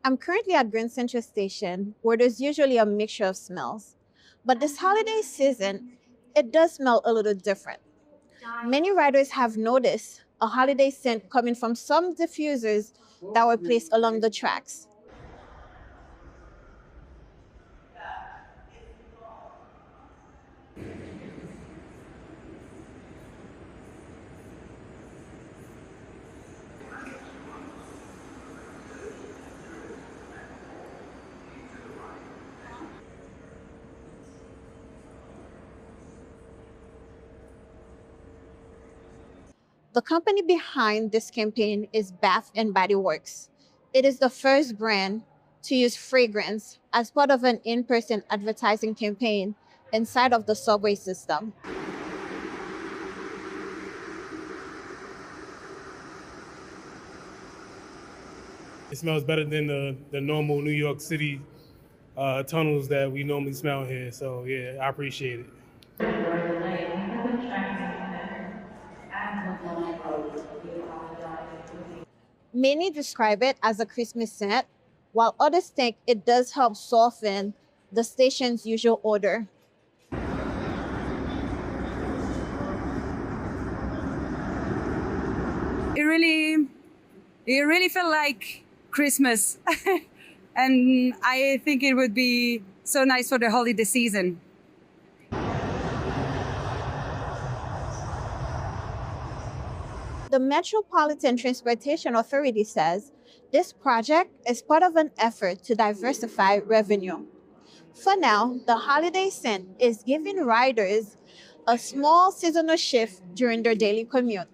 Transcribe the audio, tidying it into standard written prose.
I'm currently at Grand Central Station, where there's usually a mixture of smells. But this holiday season, it does smell a little different. Many riders have noticed a holiday scent coming from some diffusers that were placed along the tracks. The company behind this campaign is Bath and Body Works. It is the first brand to use fragrance as part of an in-person advertising campaign inside of the subway system. It smells better than the normal New York City tunnels that we normally smell here. So yeah, I appreciate it. Many describe it as a Christmas scent, while others think it does help soften the station's usual odor. It really, it really felt like Christmas. And I think it would be so nice for the holiday season. The Metropolitan Transportation Authority says this project is part of an effort to diversify revenue. For now, the holiday scent is giving riders a small seasonal shift during their daily commute.